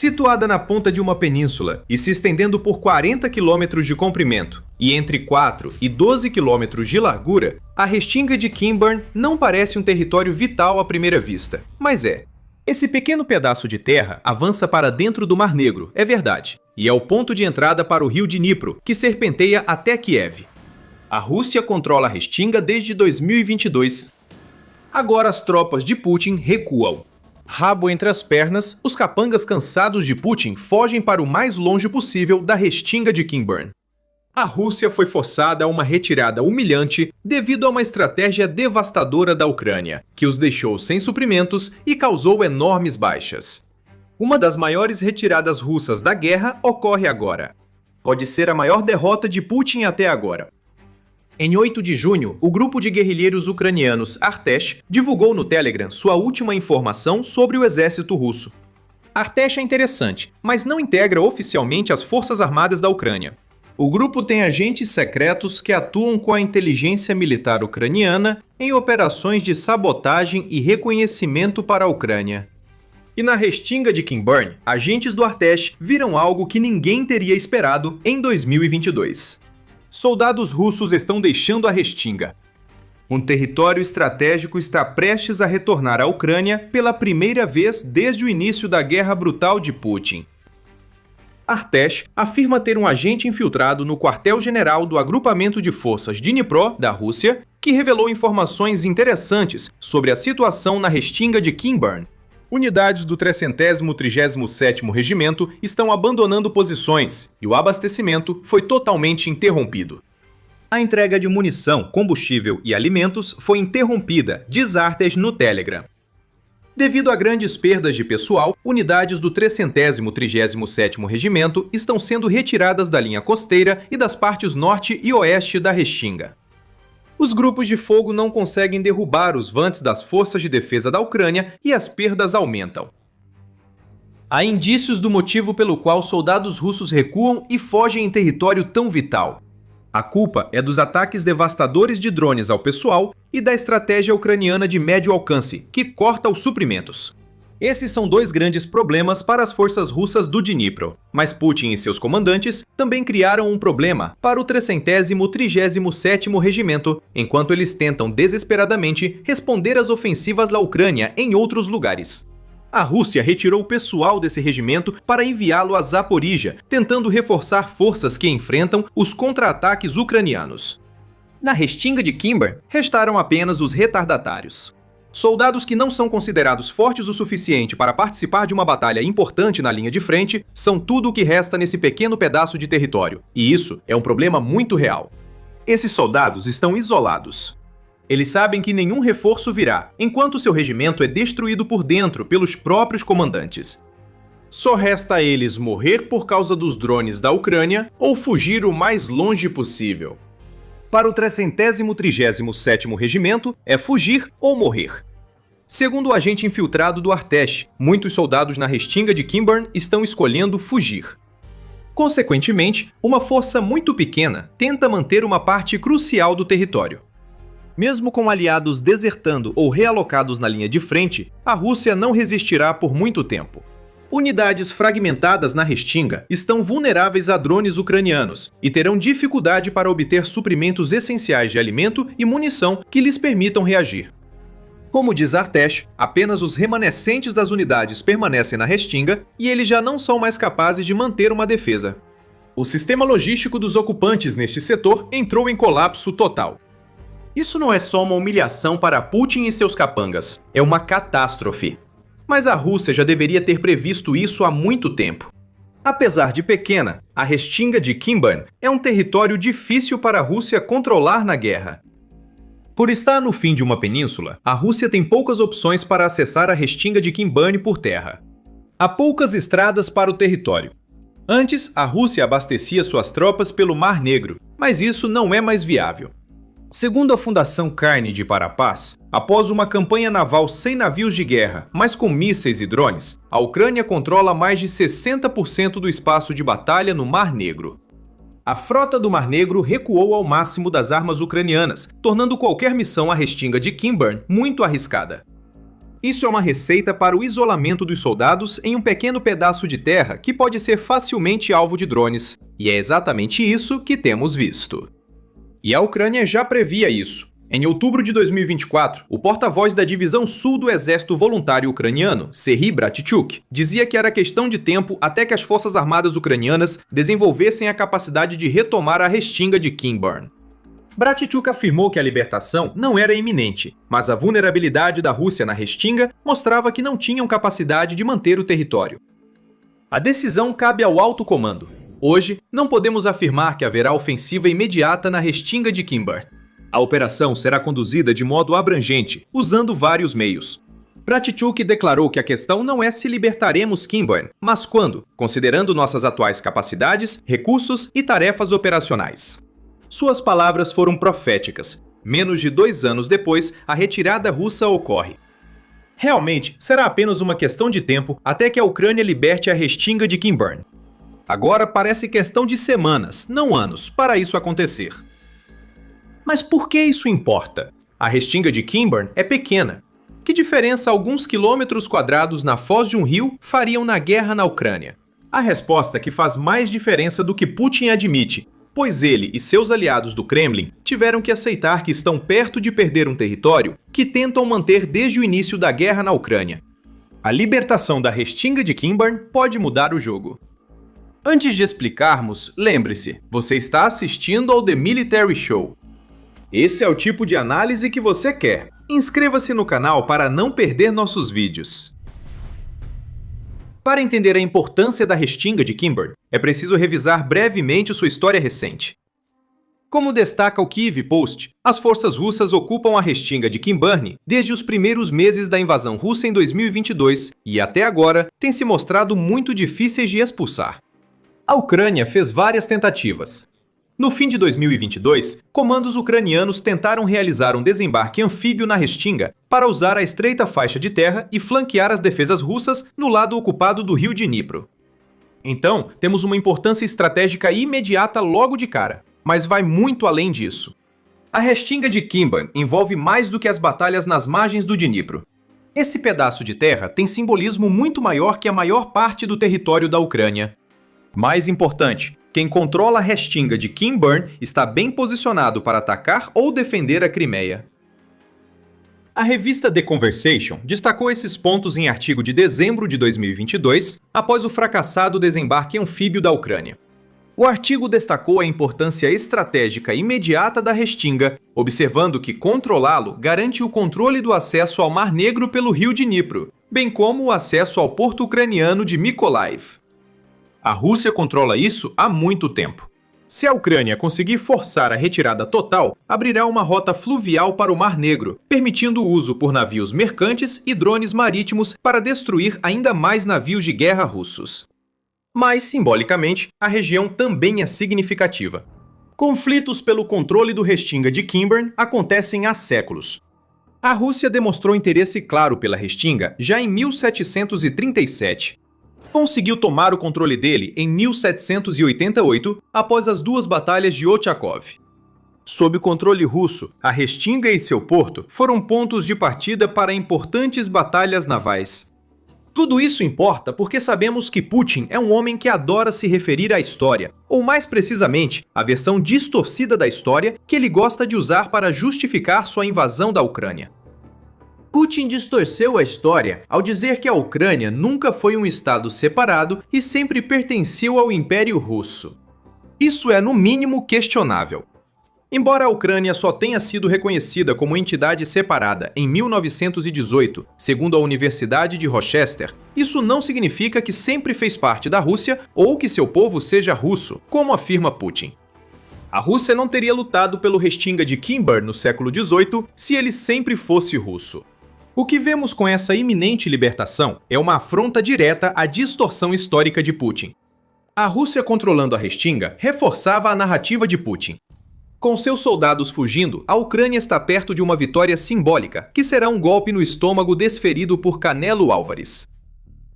Situada na ponta de uma península e se estendendo por 40 km de comprimento e entre 4 e 12 km de largura, a Restinga de Kimburn não parece um território vital à primeira vista, mas é. Esse pequeno pedaço de terra avança para dentro do Mar Negro, é verdade, e é o ponto de entrada para o rio Dnipro, que serpenteia até Kiev. A Rússia controla a Restinga desde 2022. Agora as tropas de Putin recuam. Rabo entre as pernas, os capangas cansados de Putin fogem para o mais longe possível da Restinga de Kimburn. A Rússia foi forçada a uma retirada humilhante devido a uma estratégia devastadora da Ucrânia, que os deixou sem suprimentos e causou enormes baixas. Uma das maiores retiradas russas da guerra ocorre agora. Pode ser a maior derrota de Putin até agora. Em 8 de junho, o grupo de guerrilheiros ucranianos Artesh divulgou no Telegram sua última informação sobre o exército russo. Artesh é interessante, mas não integra oficialmente as forças armadas da Ucrânia. O grupo tem agentes secretos que atuam com a inteligência militar ucraniana em operações de sabotagem e reconhecimento para a Ucrânia. E na Restinga de Kimburn, agentes do Artesh viram algo que ninguém teria esperado em 2022. Soldados russos estão deixando a Restinga. Um território estratégico está prestes a retornar à Ucrânia pela primeira vez desde o início da guerra brutal de Putin. Artesh afirma ter um agente infiltrado no quartel-general do agrupamento de forças Dnipro, da Rússia, que revelou informações interessantes sobre a situação na Restinga de Kimburn. Unidades do 337º Regimento estão abandonando posições e o abastecimento foi totalmente interrompido. A entrega de munição, combustível e alimentos foi interrompida, diz Artesh no Telegram. Devido a grandes perdas de pessoal, unidades do 337º Regimento estão sendo retiradas da linha costeira e das partes norte e oeste da Restinga. Os grupos de fogo não conseguem derrubar os vantes das forças de defesa da Ucrânia e as perdas aumentam. Há indícios do motivo pelo qual soldados russos recuam e fogem em território tão vital. A culpa é dos ataques devastadores de drones ao pessoal e da estratégia ucraniana de médio alcance, que corta os suprimentos. Esses são dois grandes problemas para as forças russas do Dnipro, mas Putin e seus comandantes também criaram um problema para o 337º Regimento, enquanto eles tentam desesperadamente responder às ofensivas da Ucrânia em outros lugares. A Rússia retirou o pessoal desse regimento para enviá-lo a Zaporizhia, tentando reforçar forças que enfrentam os contra-ataques ucranianos. Na Restinga de Kimburn, restaram apenas os retardatários. Soldados que não são considerados fortes o suficiente para participar de uma batalha importante na linha de frente são tudo o que resta nesse pequeno pedaço de território, e isso é um problema muito real. Esses soldados estão isolados. Eles sabem que nenhum reforço virá, enquanto seu regimento é destruído por dentro pelos próprios comandantes. Só resta a eles morrer por causa dos drones da Ucrânia ou fugir o mais longe possível. Para o 337º Regimento, é fugir ou morrer. Segundo o agente infiltrado do Artesh, muitos soldados na Restinga de Kimburn estão escolhendo fugir. Consequentemente, uma força muito pequena tenta manter uma parte crucial do território. Mesmo com aliados desertando ou realocados na linha de frente, a Rússia não resistirá por muito tempo. Unidades fragmentadas na Restinga estão vulneráveis a drones ucranianos e terão dificuldade para obter suprimentos essenciais de alimento e munição que lhes permitam reagir. Como diz Artesh, apenas os remanescentes das unidades permanecem na Restinga e eles já não são mais capazes de manter uma defesa. O sistema logístico dos ocupantes neste setor entrou em colapso total. Isso não é só uma humilhação para Putin e seus capangas, é uma catástrofe. Mas a Rússia já deveria ter previsto isso há muito tempo. Apesar de pequena, a Restinga de Kimburn é um território difícil para a Rússia controlar na guerra. Por estar no fim de uma península, a Rússia tem poucas opções para acessar a Restinga de Kimburn por terra. Há poucas estradas para o território. Antes, a Rússia abastecia suas tropas pelo Mar Negro, mas isso não é mais viável. Segundo a Fundação Carnegie para a Paz, após uma campanha naval sem navios de guerra, mas com mísseis e drones, a Ucrânia controla mais de 60% do espaço de batalha no Mar Negro. A frota do Mar Negro recuou ao máximo das armas ucranianas, tornando qualquer missão à Restinga de Kimburn muito arriscada. Isso é uma receita para o isolamento dos soldados em um pequeno pedaço de terra que pode ser facilmente alvo de drones. E é exatamente isso que temos visto. E a Ucrânia já previa isso. Em outubro de 2024, o porta-voz da Divisão Sul do Exército Voluntário Ucraniano, Serhiy Bratchuk, dizia que era questão de tempo até que as forças armadas ucranianas desenvolvessem a capacidade de retomar a restinga de Khinburn. Bratchuk afirmou que a libertação não era iminente, mas a vulnerabilidade da Rússia na restinga mostrava que não tinham capacidade de manter o território. A decisão cabe ao alto comando. Hoje, não podemos afirmar que haverá ofensiva imediata na restinga de Khinburn. A operação será conduzida de modo abrangente, usando vários meios. Bratchuk declarou que a questão não é se libertaremos Khinburn, mas quando, considerando nossas atuais capacidades, recursos e tarefas operacionais. Suas palavras foram proféticas. Menos de 2 anos depois, a retirada russa ocorre. Realmente, será apenas uma questão de tempo até que a Ucrânia liberte a restinga de Khinburn. Agora parece questão de semanas, não anos, para isso acontecer. Mas por que isso importa? A restinga de Khinburn é pequena. Que diferença alguns quilômetros quadrados na foz de um rio fariam na guerra na Ucrânia? A resposta é que faz mais diferença do que Putin admite, pois ele e seus aliados do Kremlin tiveram que aceitar que estão perto de perder um território que tentam manter desde o início da guerra na Ucrânia. A libertação da restinga de Khinburn pode mudar o jogo. Antes de explicarmos, lembre-se, você está assistindo ao The Military Show. Esse é o tipo de análise que você quer. Inscreva-se no canal para não perder nossos vídeos. Para entender a importância da restinga de Khinburn, é preciso revisar brevemente sua história recente. Como destaca o Kyiv Post, as forças russas ocupam a restinga de Khinburn desde os primeiros meses da invasão russa em 2022 e até agora têm se mostrado muito difíceis de expulsar. A Ucrânia fez várias tentativas. No fim de 2022, comandos ucranianos tentaram realizar um desembarque anfíbio na restinga para usar a estreita faixa de terra e flanquear as defesas russas no lado ocupado do rio Dnipro. Então, temos uma importância estratégica imediata logo de cara, mas vai muito além disso. A restinga de Khinburn envolve mais do que as batalhas nas margens do Dnipro. Esse pedaço de terra tem simbolismo muito maior que a maior parte do território da Ucrânia. Mais importante, quem controla a restinga de Khinburn está bem posicionado para atacar ou defender a Crimeia. A revista The Conversation destacou esses pontos em artigo de dezembro de 2022, após o fracassado desembarque anfíbio da Ucrânia. O artigo destacou a importância estratégica imediata da restinga, observando que controlá-lo garante o controle do acesso ao Mar Negro pelo rio Dnipro, bem como o acesso ao porto ucraniano de Mykolaiv. A Rússia controla isso há muito tempo. Se a Ucrânia conseguir forçar a retirada total, abrirá uma rota fluvial para o Mar Negro, permitindo o uso por navios mercantes e drones marítimos para destruir ainda mais navios de guerra russos. Mas, simbolicamente, a região também é significativa. Conflitos pelo controle do restinga de Khinburn acontecem há séculos. A Rússia demonstrou interesse claro pela restinga já em 1737. Conseguiu tomar o controle dele em 1788, após as 2 batalhas de Ochakov. Sob o controle russo, a restinga e seu porto foram pontos de partida para importantes batalhas navais. Tudo isso importa porque sabemos que Putin é um homem que adora se referir à história, ou mais precisamente, a versão distorcida da história que ele gosta de usar para justificar sua invasão da Ucrânia. Putin distorceu a história ao dizer que a Ucrânia nunca foi um estado separado e sempre pertenceu ao Império Russo. Isso é, no mínimo, questionável. Embora a Ucrânia só tenha sido reconhecida como entidade separada em 1918, segundo a Universidade de Rochester, isso não significa que sempre fez parte da Rússia ou que seu povo seja russo, como afirma Putin. A Rússia não teria lutado pelo restinga de Khinburn no século XVIII se ele sempre fosse russo. O que vemos com essa iminente libertação é uma afronta direta à distorção histórica de Putin. A Rússia controlando a restinga reforçava a narrativa de Putin. Com seus soldados fugindo, a Ucrânia está perto de uma vitória simbólica, que será um golpe no estômago desferido por Canelo Álvares.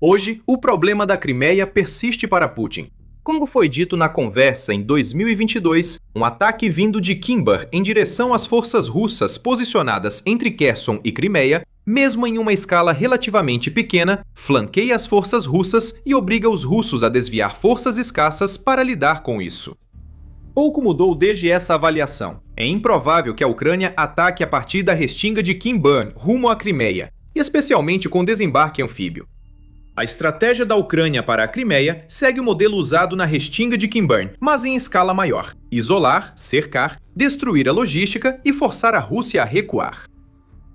Hoje, o problema da Crimeia persiste para Putin. Como foi dito na conversa em 2022, um ataque vindo de Khinburn em direção às forças russas posicionadas entre Kherson e Crimeia mesmo em uma escala relativamente pequena, flanqueia as forças russas e obriga os russos a desviar forças escassas para lidar com isso. Pouco mudou desde essa avaliação. É improvável que a Ucrânia ataque a partir da restinga de Kimburn rumo à Crimeia, especialmente com desembarque anfíbio. A estratégia da Ucrânia para a Crimeia segue o modelo usado na restinga de Kimburn, mas em escala maior: isolar, cercar, destruir a logística e forçar a Rússia a recuar.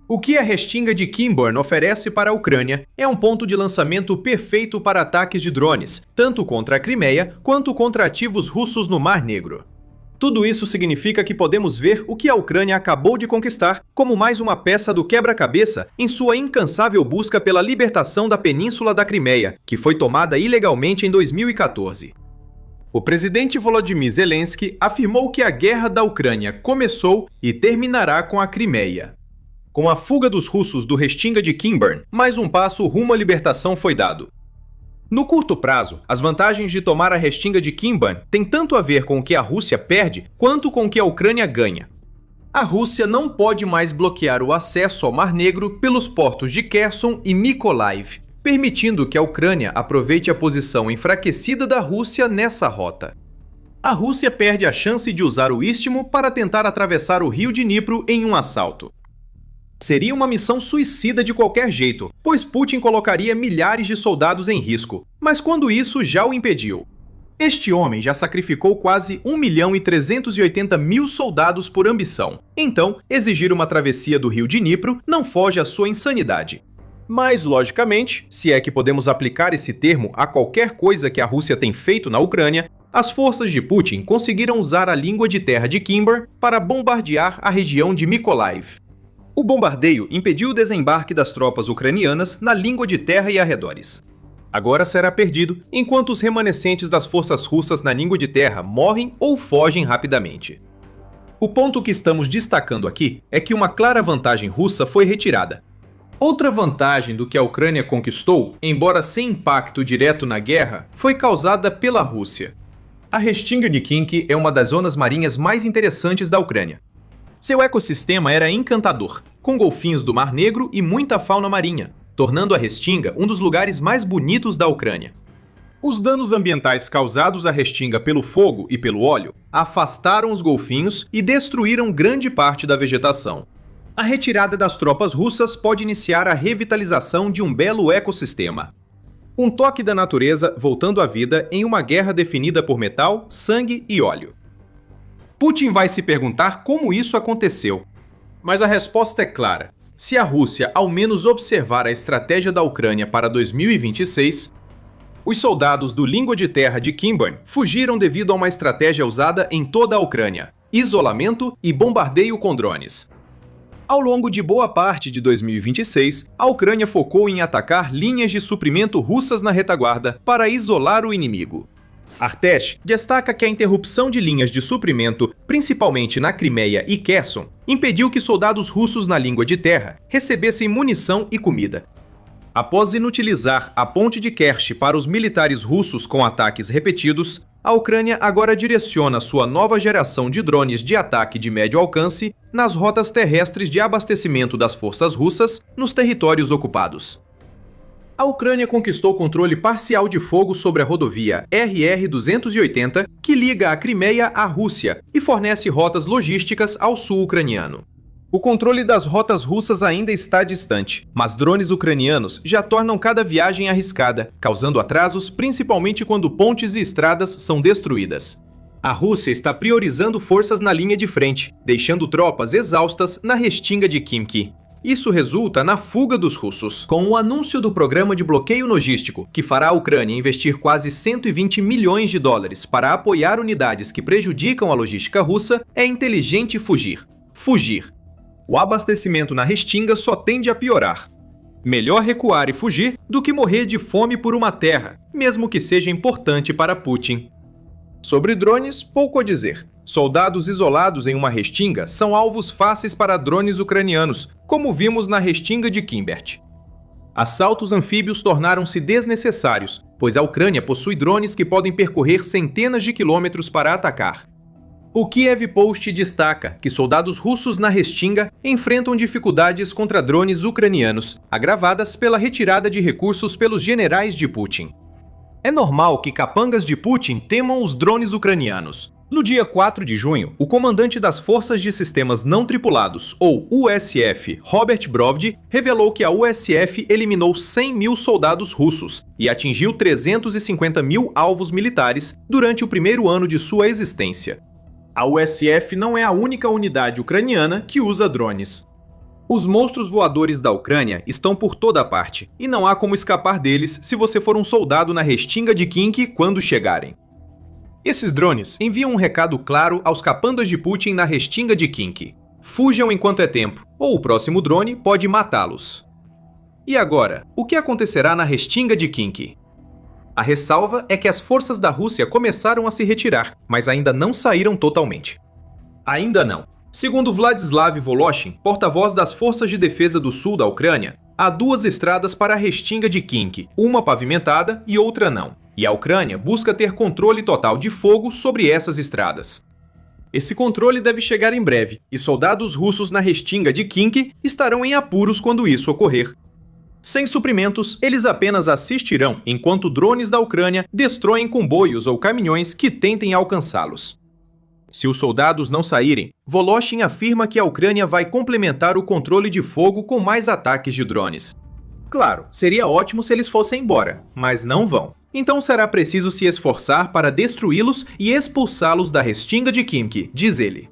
O que a restinga de Kimburn oferece para a Ucrânia é um ponto de lançamento perfeito para ataques de drones, tanto contra a Crimeia quanto contra ativos russos no Mar Negro. Tudo isso significa que podemos ver o que a Ucrânia acabou de conquistar como mais uma peça do quebra-cabeça em sua incansável busca pela libertação da península da Crimeia, que foi tomada ilegalmente em 2014. O presidente Volodymyr Zelensky afirmou que a guerra da Ucrânia começou e terminará com a Crimeia. Com a fuga dos russos do restinga de Kimburn, mais um passo rumo à libertação foi dado. No curto prazo, as vantagens de tomar a restinga de Kimburn têm tanto a ver com o que a Rússia perde, quanto com o que a Ucrânia ganha. A Rússia não pode mais bloquear o acesso ao Mar Negro pelos portos de Kherson e Mykolaiv, permitindo que a Ucrânia aproveite a posição enfraquecida da Rússia nessa rota. A Rússia perde a chance de usar o istmo para tentar atravessar o rio Dnipro em um assalto. Seria uma missão suicida de qualquer jeito, pois Putin colocaria milhares de soldados em risco, mas quando isso já o impediu. Este homem já sacrificou quase 1.380.000 soldados por ambição, então exigir uma travessia do rio Dnipro não foge à sua insanidade. Mas, logicamente, se é que podemos aplicar esse termo a qualquer coisa que a Rússia tem feito na Ucrânia, as forças de Putin conseguiram usar a língua de terra de Kimburn para bombardear a região de Mykolaiv. O bombardeio impediu o desembarque das tropas ucranianas na língua de terra e arredores. Agora será perdido, enquanto os remanescentes das forças russas na língua de terra morrem ou fogem rapidamente. O ponto que estamos destacando aqui é que uma clara vantagem russa foi retirada. Outra vantagem do que a Ucrânia conquistou, embora sem impacto direto na guerra, foi causada pela Rússia. A restinga de Khimki é uma das zonas marinhas mais interessantes da Ucrânia. Seu ecossistema era encantador, com golfinhos do Mar Negro e muita fauna marinha, tornando a restinga um dos lugares mais bonitos da Ucrânia. Os danos ambientais causados à restinga pelo fogo e pelo óleo afastaram os golfinhos e destruíram grande parte da vegetação. A retirada das tropas russas pode iniciar a revitalização de um belo ecossistema. Um toque da natureza voltando à vida em uma guerra definida por metal, sangue e óleo. Putin vai se perguntar como isso aconteceu. Mas a resposta é clara. Se a Rússia ao menos observar a estratégia da Ucrânia para 2026, os soldados do língua de terra de Kimburn fugiram devido a uma estratégia usada em toda a Ucrânia: isolamento e bombardeio com drones. Ao longo de boa parte de 2026, a Ucrânia focou em atacar linhas de suprimento russas na retaguarda para isolar o inimigo. Artesh destaca que a interrupção de linhas de suprimento, principalmente na Crimeia e Kherson, impediu que soldados russos na língua de terra recebessem munição e comida. Após inutilizar a ponte de Kerch para os militares russos com ataques repetidos, a Ucrânia agora direciona sua nova geração de drones de ataque de médio alcance nas rotas terrestres de abastecimento das forças russas nos territórios ocupados. A Ucrânia conquistou controle parcial de fogo sobre a rodovia RR-280, que liga a Crimeia à Rússia e fornece rotas logísticas ao sul ucraniano. O controle das rotas russas ainda está distante, mas drones ucranianos já tornam cada viagem arriscada, causando atrasos principalmente quando pontes e estradas são destruídas. A Rússia está priorizando forças na linha de frente, deixando tropas exaustas na restinga de Khimki. Isso resulta na fuga dos russos. Com o anúncio do programa de bloqueio logístico, que fará a Ucrânia investir quase 120 milhões de dólares para apoiar unidades que prejudicam a logística russa, é inteligente fugir. Fugir. O abastecimento na restinga só tende a piorar. Melhor recuar e fugir do que morrer de fome por uma terra, mesmo que seja importante para Putin. Sobre drones, pouco a dizer. Soldados isolados em uma restinga são alvos fáceis para drones ucranianos, como vimos na restinga de Kimbert. Assaltos anfíbios tornaram-se desnecessários, pois a Ucrânia possui drones que podem percorrer centenas de quilômetros para atacar. O Kiev Post destaca que soldados russos na Restinga enfrentam dificuldades contra drones ucranianos, agravadas pela retirada de recursos pelos generais de Putin. É normal que capangas de Putin temam os drones ucranianos. No dia 4 de junho, o comandante das Forças de Sistemas Não Tripulados, ou USF, Robert Brovdi, revelou que a USF eliminou 100 mil soldados russos e atingiu 350 mil alvos militares durante o primeiro ano de sua existência. A USF não é a única unidade ucraniana que usa drones. Os monstros voadores da Ucrânia estão por toda parte, e não há como escapar deles se você for um soldado na Restinga de Khimki quando chegarem. Esses drones enviam um recado claro aos capandas de Putin na Restinga de Khimki. Fujam enquanto é tempo, ou o próximo drone pode matá-los. E agora, o que acontecerá na Restinga de Khimki? A ressalva é que as forças da Rússia começaram a se retirar, mas ainda não saíram totalmente. Ainda não. Segundo Vladislav Voloshin, porta-voz das Forças de Defesa do Sul da Ucrânia, há duas estradas para a Restinga de Khimki, uma pavimentada e outra não. E a Ucrânia busca ter controle total de fogo sobre essas estradas. Esse controle deve chegar em breve, e soldados russos na Restinga de Khimki estarão em apuros quando isso ocorrer. Sem suprimentos, eles apenas assistirão enquanto drones da Ucrânia destroem comboios ou caminhões que tentem alcançá-los. Se os soldados não saírem, Voloshin afirma que a Ucrânia vai complementar o controle de fogo com mais ataques de drones. Claro, seria ótimo se eles fossem embora, mas não vão. Então será preciso se esforçar para destruí-los e expulsá-los da Restinga de Khimki, diz ele.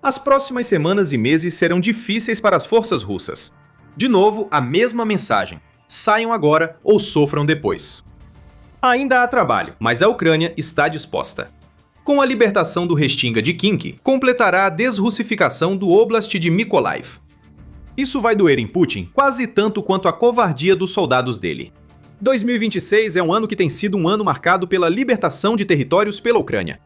As próximas semanas e meses serão difíceis para as forças russas. De novo, a mesma mensagem: saiam agora ou sofram depois. Ainda há trabalho, mas a Ucrânia está disposta. Com a libertação do Restinga de Khimki, completará a desrussificação do Oblast de Mykolaiv. Isso vai doer em Putin quase tanto quanto a covardia dos soldados dele. 2026 é um ano que tem sido um ano marcado pela libertação de territórios pela Ucrânia.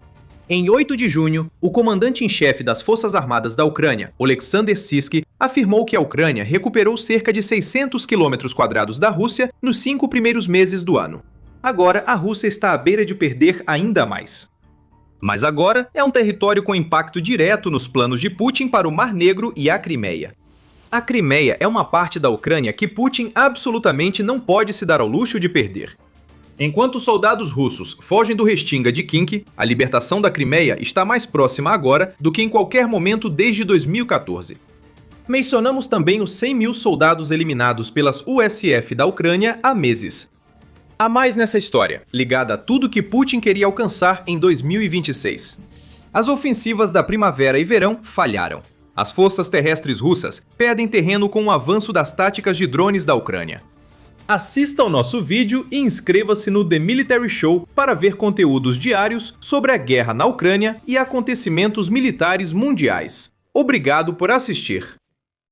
Em 8 de junho, o comandante-em-chefe das Forças Armadas da Ucrânia, Oleksandr Syrskyi, afirmou que a Ucrânia recuperou cerca de 600 km² da Rússia nos 5 primeiros meses do ano. Agora, a Rússia está à beira de perder ainda mais. Mas agora é um território com impacto direto nos planos de Putin para o Mar Negro e a Crimeia. A Crimeia é uma parte da Ucrânia que Putin absolutamente não pode se dar ao luxo de perder. Enquanto os soldados russos fogem do Restinga de Khimki, a libertação da Crimeia está mais próxima agora do que em qualquer momento desde 2014. Mencionamos também os 100 mil soldados eliminados pelas USF da Ucrânia há meses. Há mais nessa história, ligada a tudo que Putin queria alcançar em 2026. As ofensivas da primavera e verão falharam. As forças terrestres russas perdem terreno com o avanço das táticas de drones da Ucrânia. Assista ao nosso vídeo e inscreva-se no The Military Show para ver conteúdos diários sobre a guerra na Ucrânia e acontecimentos militares mundiais. Obrigado por assistir!